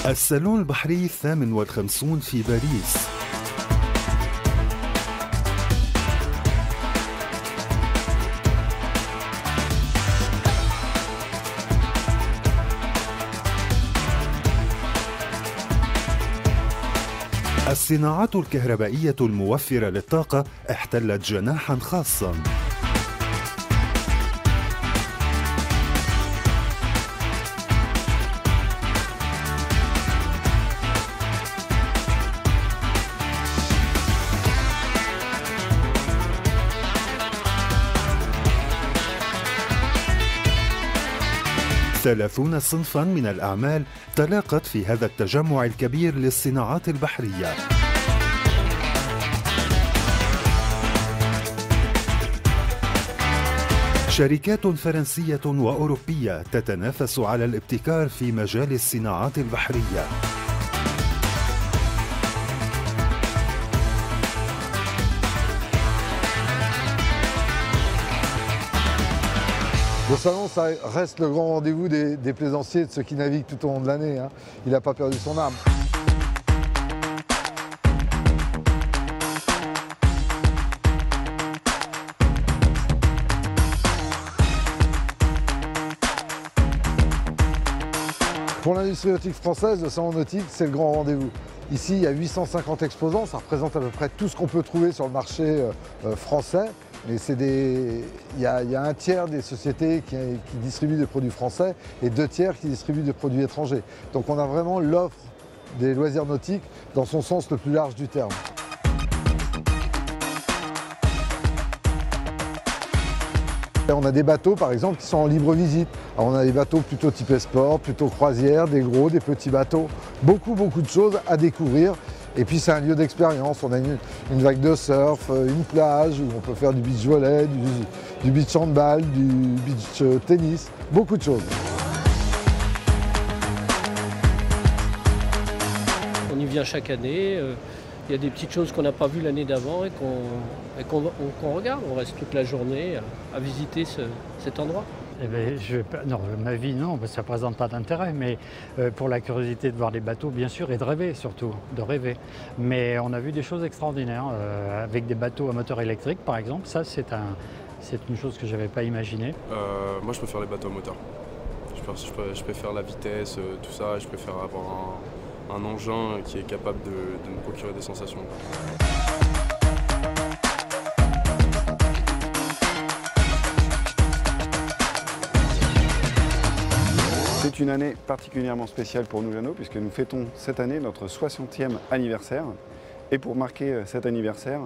الصالون البحري 58 في باريس. الصناعات الكهربائية الموفرة للطاقة احتلت جناحاً خاصاً. ثلاثون صنفاً من الأعمال تلاقت في هذا التجمع الكبير للصناعات البحرية. شركات فرنسية وأوروبية تتنافس على الابتكار في مجال الصناعات البحرية. Le salon, ça reste le grand rendez-vous des plaisanciers, de ceux qui naviguent tout au long de l'année. Il n'a pas perdu son âme. Pour l'industrie nautique française, le salon nautique, c'est le grand rendez-vous. Ici, il y a 850 exposants, ça représente à peu près tout ce qu'on peut trouver sur le marché français. Mais il y a un tiers des sociétés qui distribuent des produits français et 2 tiers qui distribuent des produits étrangers. Donc on a vraiment l'offre des loisirs nautiques dans son sens le plus large du terme. On a des bateaux par exemple qui sont en libre visite. Alors, on a des bateaux plutôt typés sport, plutôt croisière, des gros, des petits bateaux. Beaucoup de choses à découvrir. Et puis c'est un lieu d'expérience. On a une vague de surf, une plage où on peut faire du beach volley, du beach handball, du beach tennis, beaucoup de choses. On y vient chaque année. Il y a des petites choses qu'on n'a pas vues l'année d'avant et qu'on regarde. On reste toute la journée à visiter cet endroit. Eh bien, non, ma vie, non, ça ne présente pas d'intérêt, mais pour la curiosité de voir les bateaux, bien sûr, et de rêver surtout, de rêver. Mais on a vu des choses extraordinaires, avec des bateaux à moteur électrique, par exemple. Ça, c'est une chose que je n'avais pas imaginée. Moi, je préfère les bateaux à moteur. Je préfère la vitesse, tout ça. Je préfère avoir un engin qui est capable de me procurer des sensations. C'est une année particulièrement spéciale pour nous, Jeannot, puisque nous fêtons cette année notre 60e anniversaire. Et pour marquer cet anniversaire,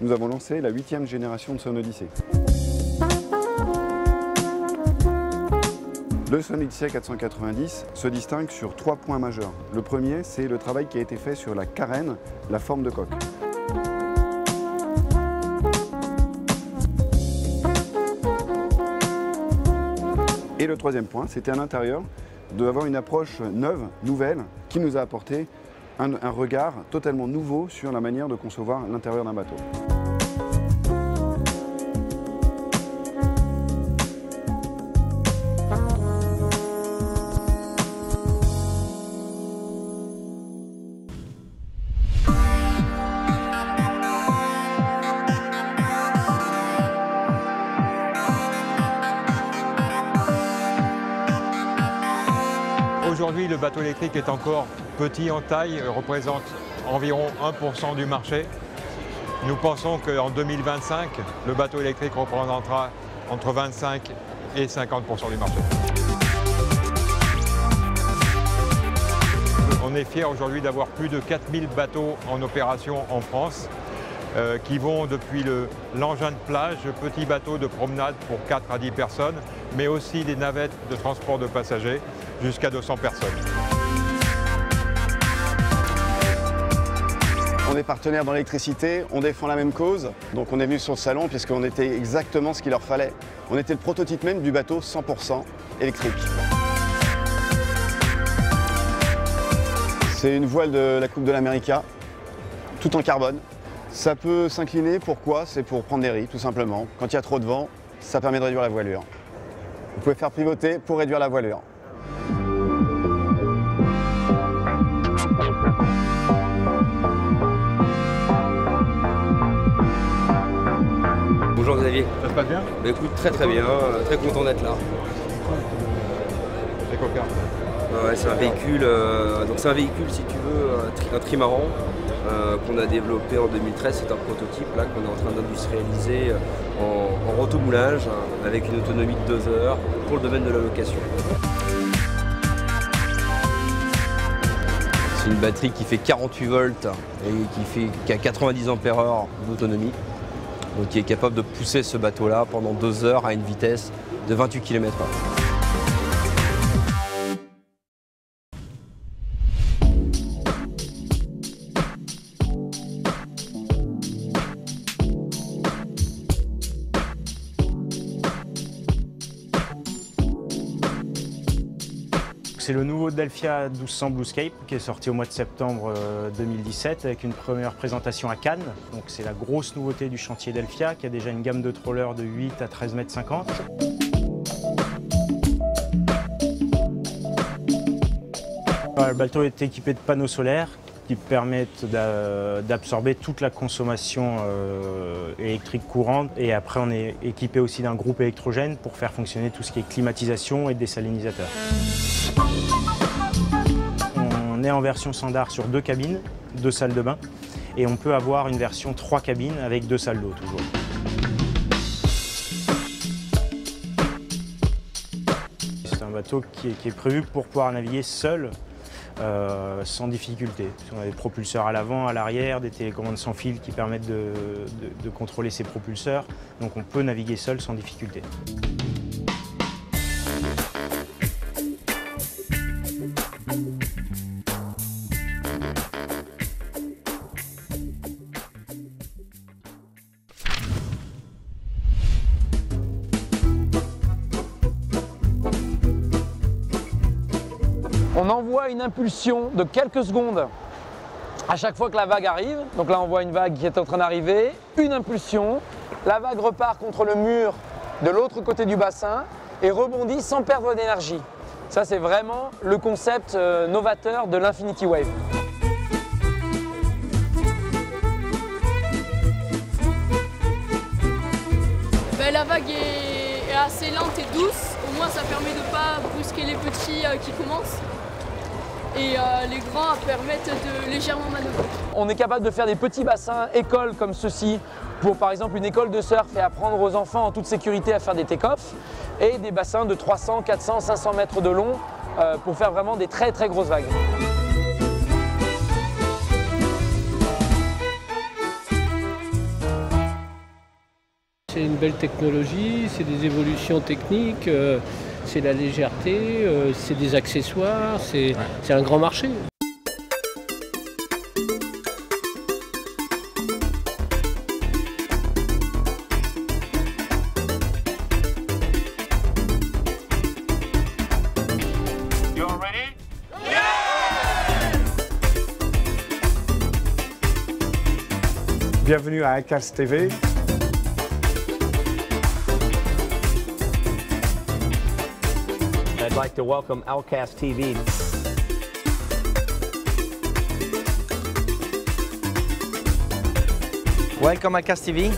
nous avons lancé la 8e génération de Sun Odyssey. Le Sun Odyssey 490 se distingue sur 3 points majeurs. Le premier, c'est le travail qui a été fait sur la carène, la forme de coque. Et le troisième point, c'était à l'intérieur d'avoir une approche neuve, nouvelle, qui nous a apporté un regard totalement nouveau sur la manière de concevoir l'intérieur d'un bateau. Aujourd'hui, le bateau électrique est encore petit en taille, représente environ 1% du marché. Nous pensons qu'en 2025, le bateau électrique représentera entre 25 et 50% du marché. On est fiers aujourd'hui d'avoir plus de 4000 bateaux en opération en France, qui vont depuis l'engin de plage, petit bateau de promenade pour 4 à 10 personnes, mais aussi des navettes de transport de passagers jusqu'à 200 personnes. On est partenaire dans l'électricité, on défend la même cause, donc on est venu sur le salon puisqu'on était exactement ce qu'il leur fallait. On était le prototype même du bateau 100% électrique. C'est une voile de la Coupe de l'América, tout en carbone. Ça peut s'incliner, pourquoi? C'est pour prendre des riz, tout simplement. Quand il y a trop de vent, ça permet de réduire la voilure. Vous pouvez faire pivoter pour réduire la voilure. se passe bien? Bah écoute, très bien, très content d'être là. Les coquins. Ouais, c'est un véhicule, si tu veux, un trimaran qu'on a développé en 2013. C'est un prototype là qu'on est en train d'industrialiser en rotomoulage avec une autonomie de 2 heures pour le domaine de la location. C'est une batterie qui fait 48 volts et qui a 90 ampères-heure d'autonomie. Donc qui est capable de pousser ce bateau-là pendant 2 heures à une vitesse de 28 km/h. C'est le nouveau Delphia 1200 Bluescape qui est sorti au mois de septembre 2017 avec une première présentation à Cannes. Donc c'est la grosse nouveauté du chantier Delphia qui a déjà une gamme de trollers de 8 à 13,50 m. Le bateau est équipé de panneaux solaires qui permettent d'absorber toute la consommation électrique courante. Et après, on est équipé aussi d'un groupe électrogène pour faire fonctionner tout ce qui est climatisation et désalinisateur. On est en version standard sur 2 cabines, 2 salles de bain. Et on peut avoir une version 3 cabines avec 2 salles d'eau toujours. C'est un bateau qui est prévu pour pouvoir naviguer seul. Sans difficulté. On a des propulseurs à l'avant, à l'arrière, des télécommandes sans fil qui permettent de contrôler ces propulseurs. Donc on peut naviguer seul sans difficulté. On envoie une impulsion de quelques secondes à chaque fois que la vague arrive. Donc là, on voit une vague qui est en train d'arriver, une impulsion. La vague repart contre le mur de l'autre côté du bassin et rebondit sans perdre d'énergie. Ça, c'est vraiment le concept novateur de l'Infinity Wave. La vague est assez lente et douce. Au moins, ça permet de ne pas brusquer les petits qui commencent. Et les grands permettent de légèrement manœuvrer. On est capable de faire des petits bassins écoles comme ceci pour par exemple une école de surf et apprendre aux enfants en toute sécurité à faire des take-off et des bassins de 300, 400, 500 mètres de long pour faire vraiment des très très grosses vagues. C'est une belle technologie, c'est des évolutions techniques. C'est la légèreté, c'est des accessoires, c'est un grand marché. Bienvenue à ACAS TV. I'd like to welcome Alcast TV. Welcome Alcast TV.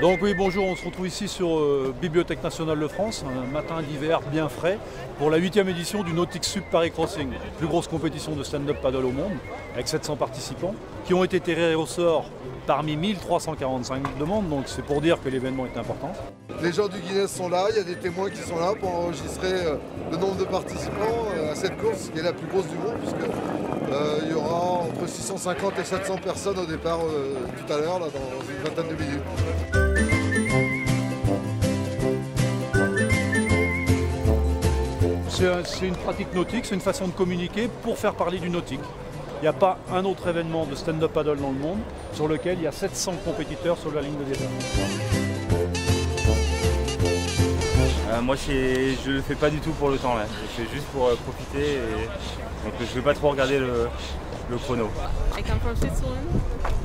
Donc oui, bonjour, on se retrouve ici sur Bibliothèque Nationale de France, un matin d'hiver bien frais, pour la 8e édition du Nautic Sup Paris Crossing, plus grosse compétition de stand-up paddle au monde, avec 700 participants, qui ont été tirés au sort parmi 1345 demandes, donc c'est pour dire que l'événement est important. Les gens du Guinness sont là, il y a des témoins qui sont là pour enregistrer le nombre de participants à cette course, qui est la plus grosse du monde, puisque il y aura entre 650 et 700 personnes au départ tout à l'heure, dans une vingtaine de minutes. C'est une pratique nautique, c'est une façon de communiquer pour faire parler du nautique. Il n'y a pas un autre événement de stand-up paddle dans le monde sur lequel il y a 700 compétiteurs sur la ligne de départ. Moi je ne le fais pas du tout pour le temps là, je fais juste pour profiter. Donc je ne vais pas trop regarder le chrono. I come from Switzerland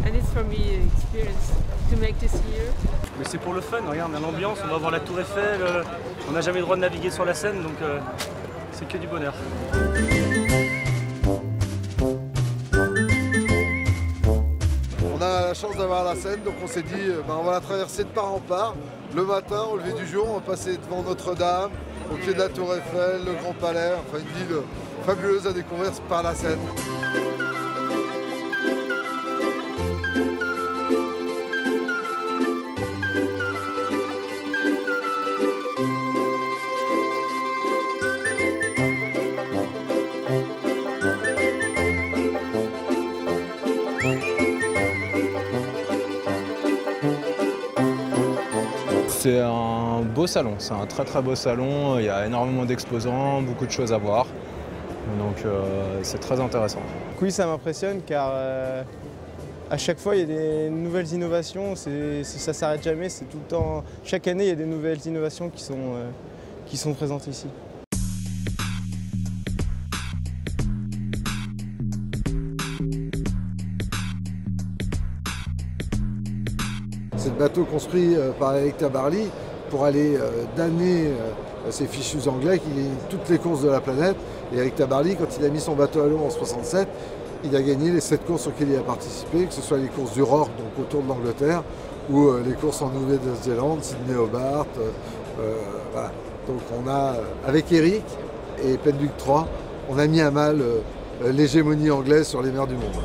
and it's for me experience to make this year. Mais c'est pour le fun, regarde, l'ambiance, on va voir la Tour Eiffel, on n'a jamais le droit de naviguer sur la Seine, donc c'est que du bonheur. On a la chance d'avoir la Seine, donc on s'est dit on va la traverser de part en part. Le matin, au lever du jour, on va passer devant Notre-Dame, au pied de la Tour Eiffel, le Grand Palais, enfin une ville fabuleuse à découvrir par la Seine. C'est un beau salon, c'est un très beau salon, il y a énormément d'exposants, beaucoup de choses à voir, donc c'est très intéressant. Oui, ça m'impressionne car à chaque fois il y a des nouvelles innovations, ça ne s'arrête jamais, c'est tout le temps, chaque année il y a des nouvelles innovations qui sont présentes ici. C'est le bateau construit par Eric Tabarly pour aller damner ces fichus anglais qui gagnent toutes les courses de la planète. Et Eric Tabarly, quand il a mis son bateau à l'eau en 1967, il a gagné les 7 courses auxquelles il a participé, que ce soit les courses du Rock, donc autour de l'Angleterre, ou les courses en Nouvelle-Zélande, Sydney Hobart. Voilà. Donc on a, avec Eric et Penduc 3, on a mis à mal l'hégémonie anglaise sur les mers du monde.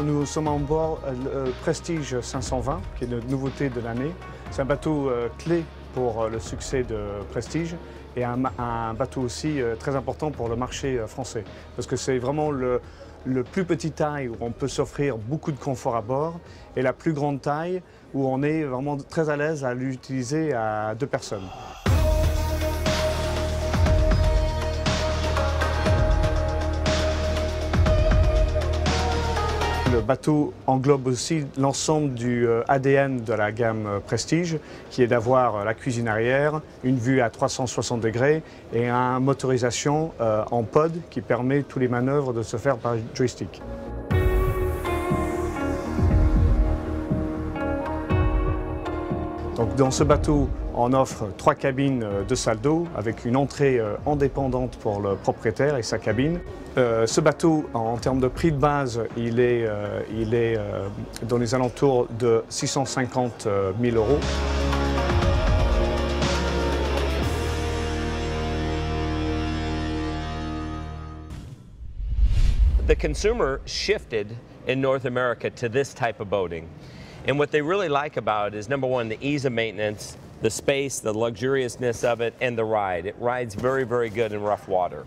Nous sommes en bord Prestige 520, qui est notre nouveauté de l'année. C'est un bateau clé pour le succès de Prestige et un bateau aussi très important pour le marché français. Parce que c'est vraiment le plus petit taille où on peut s'offrir beaucoup de confort à bord et la plus grande taille où on est vraiment très à l'aise à l'utiliser à 2 personnes. Le bateau englobe aussi l'ensemble du ADN de la gamme Prestige, qui est d'avoir la cuisine arrière, une vue à 360 degrés et une motorisation en pod qui permet toutes les manœuvres de se faire par joystick. Donc dans ce bateau, on offre 3 cabines de salle d'eau avec une entrée indépendante pour le propriétaire et sa cabine. Ce bateau, en termes de prix de base, il est dans les alentours de 650 000 €. The consumer shifted in North America to this type of boating. And what they really like about it is, number one, the ease of maintenance, the space, the luxuriousness of it, and the ride. It rides very, very good in rough water.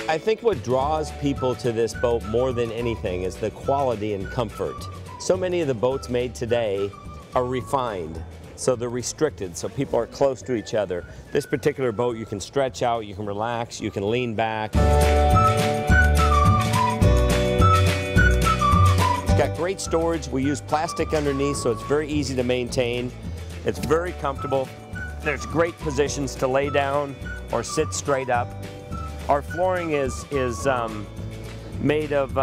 I think what draws people to this boat more than anything is the quality and comfort. So many of the boats made today are refined. So they're restricted, so people are close to each other. This particular boat, you can stretch out, you can relax, you can lean back. It's got great storage. We use plastic underneath, so it's very easy to maintain. It's very comfortable. There's great positions to lay down or sit straight up. Our flooring is made of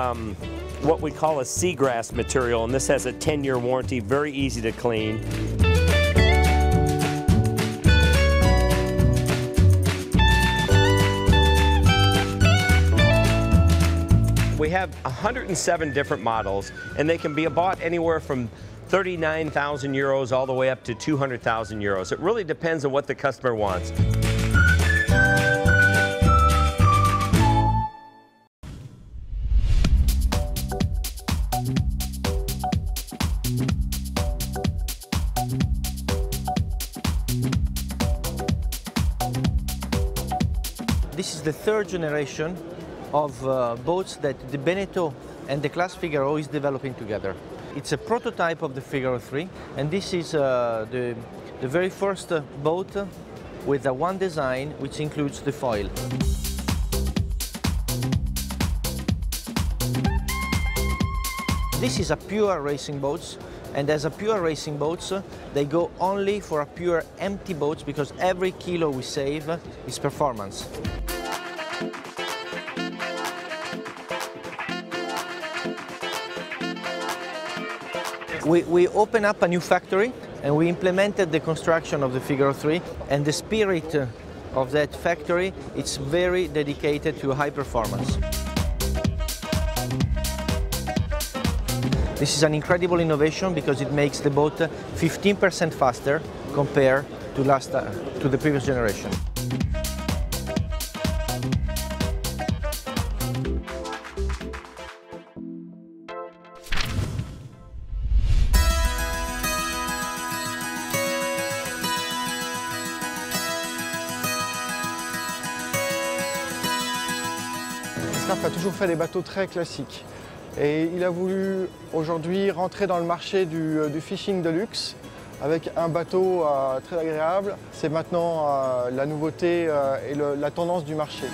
what we call a seagrass material, and this has a 10-year warranty, very easy to clean. We have 107 different models, and they can be bought anywhere from 39,000 euros all the way up to 200,000 euros. It really depends on what the customer wants. This is the third generation of boats that the Beneteau and the class Figaro is developing together. It's a prototype of the Figaro 3, and this is the very first boat with a one design which includes the foil. This is a pure racing boat, and as a pure racing boats, they go only for a pure empty boats because every kilo we save is performance. We open up a new factory and we implemented the construction of the Figaro 3, and the spirit of that factory is very dedicated to high performance. This is an incredible innovation because it makes the boat 15% faster compared to the previous generation. Escarpe a toujours fait des bateaux très classiques. Et il a voulu aujourd'hui rentrer dans le marché du fishing de luxe avec un bateau très agréable. C'est maintenant la nouveauté et la tendance du marché.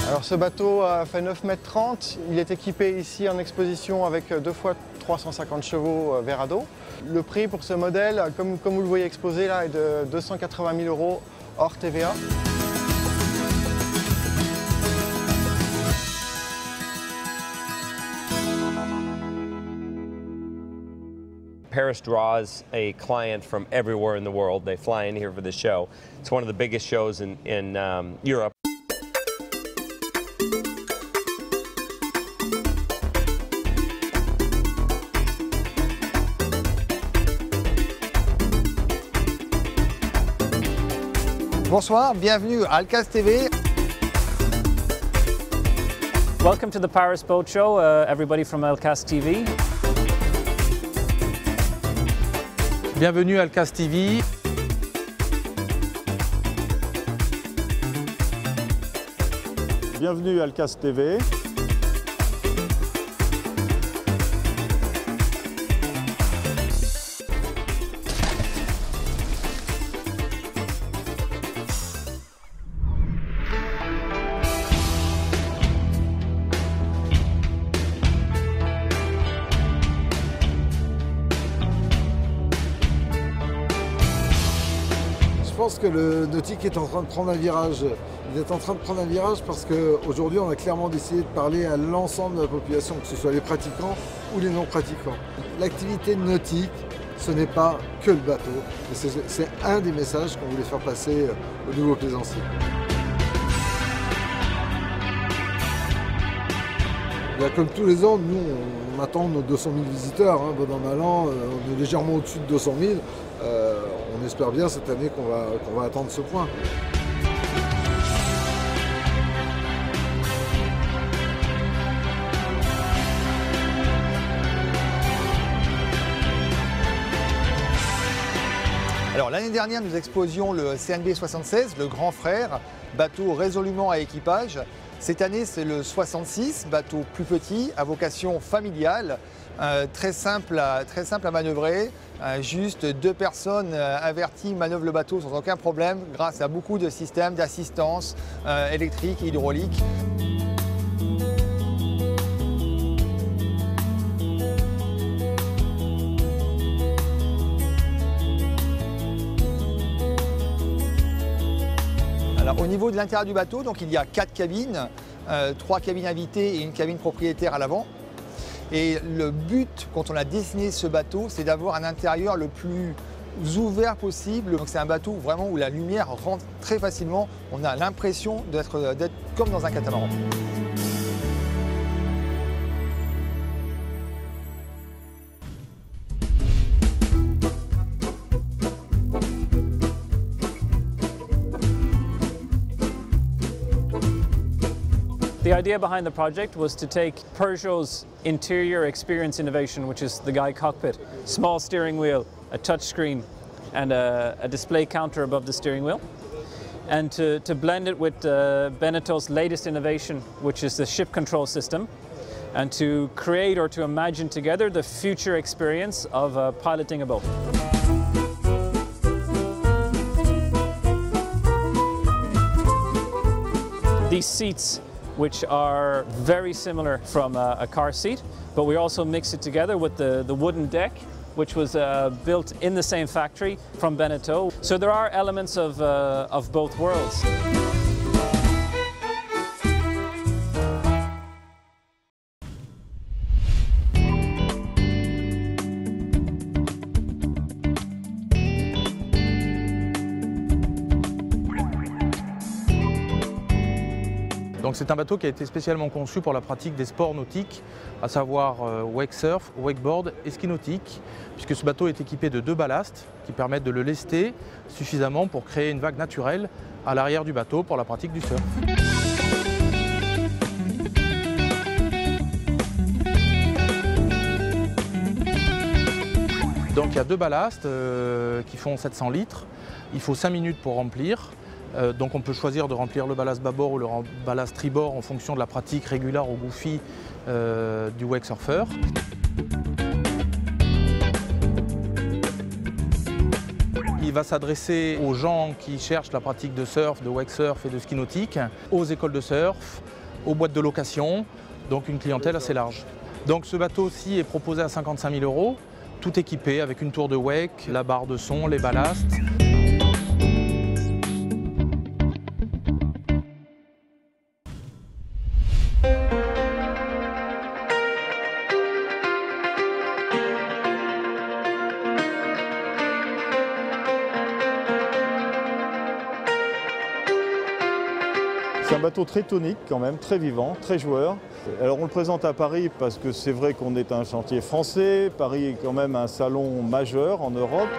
Alors ce bateau fait 9,30 m. Il est équipé ici en exposition avec 2 fois 350 chevaux Verado. Le prix pour ce modèle, comme vous le voyez exposé là, est de 280 000 € hors TVA. Paris draws a client from everywhere in the world. They fly in here for the show. It's one of the biggest shows in Europe. Bonsoir, bienvenue à Alcaz TV. Welcome to the Paris Boat Show, everybody from Alcaz TV. Bienvenue à Alcaz TV. Bienvenue à Alcaz TV. Je pense que le nautique est en train de prendre un virage. Il est en train de prendre un virage parce qu'aujourd'hui, on a clairement décidé de parler à l'ensemble de la population, que ce soit les pratiquants ou les non-pratiquants. L'activité nautique, ce n'est pas que le bateau. C'est un des messages qu'on voulait faire passer aux nouveaux plaisanciers. Bien, comme tous les ans, nous, on attend nos 200 000 visiteurs. Hein. Bon an, mal an, on est légèrement au-dessus de 200 000. On espère bien cette année qu'on va atteindre ce point. Alors l'année dernière, nous exposions le CNB 76, le grand frère, bateau résolument à équipage. Cette année, c'est le 66, bateau plus petit, à vocation familiale, très simple à manœuvrer. Juste 2 personnes averties manœuvrent le bateau sans aucun problème grâce à beaucoup de systèmes d'assistance électrique et hydraulique. Alors, au niveau de l'intérieur du bateau, donc, il y a 4 cabines, 3 cabines invitées et une cabine propriétaire à l'avant. Et le but, quand on a dessiné ce bateau, c'est d'avoir un intérieur le plus ouvert possible. Donc c'est un bateau vraiment où la lumière rentre très facilement. On a l'impression d'être comme dans un catamaran. The idea behind the project was to take Peugeot's interior experience innovation, which is the Guy cockpit, small steering wheel, a touch screen and a display counter above the steering wheel, and to blend it with Beneteau's latest innovation, which is the ship control system, and to create or to imagine together the future experience of piloting a boat. These seats, which are very similar from a car seat, but we also mix it together with the wooden deck, which was built in the same factory from Beneteau. So there are elements of both worlds. Donc c'est un bateau qui a été spécialement conçu pour la pratique des sports nautiques, à savoir wake surf, wakeboard et ski nautique, puisque ce bateau est équipé de 2 ballasts qui permettent de le lester suffisamment pour créer une vague naturelle à l'arrière du bateau pour la pratique du surf. Donc il y a 2 ballasts qui font 700 litres, il faut 5 minutes pour remplir. Donc on peut choisir de remplir le ballast bâbord ou le ballast tribord en fonction de la pratique régulière ou goofy du wake surfer. Il va s'adresser aux gens qui cherchent la pratique de surf, de wake surf et de ski nautique, aux écoles de surf, aux boîtes de location, donc une clientèle assez large. Donc ce bateau-ci est proposé à 55 000 €, tout équipé avec une tour de wake, la barre de son, les ballasts. C'est un bateau très tonique quand même, très vivant, très joueur. Alors on le présente à Paris parce que c'est vrai qu'on est un chantier français. Paris est quand même un salon majeur en Europe.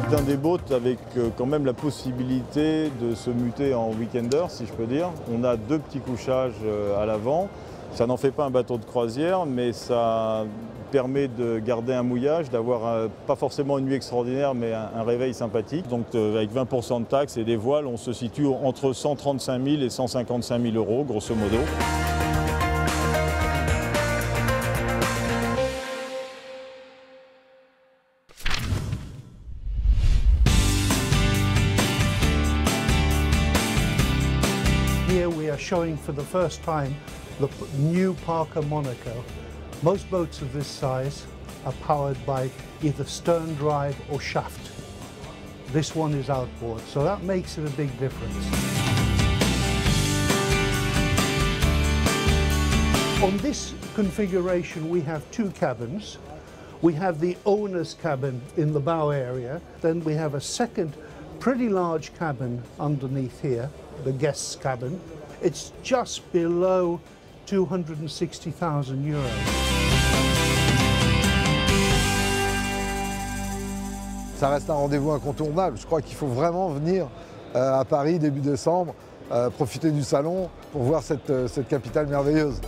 C'est un des boats avec quand même la possibilité de se muter en weekender, si je peux dire. On a 2 petits couchages à l'avant. Ça n'en fait pas un bateau de croisière, mais ça permet de garder un mouillage, d'avoir pas forcément une nuit extraordinaire, mais un réveil sympathique. Donc avec 20% de taxes et des voiles, on se situe entre 135 000 et 155 000 €, grosso modo. Here we are showing for the first time the new Parker Monaco. Most boats of this size are powered by either stern drive or shaft. This one is outboard, so that makes it a big difference. On this configuration we have 2 cabins. We have the owner's cabin in the bow area, then we have a second pretty large cabin underneath here, the guest's cabin. It's just below 260,000 €. Ça reste un rendez-vous incontournable. Je crois qu'il faut vraiment venir à Paris début décembre, profiter du salon pour voir cette capitale merveilleuse.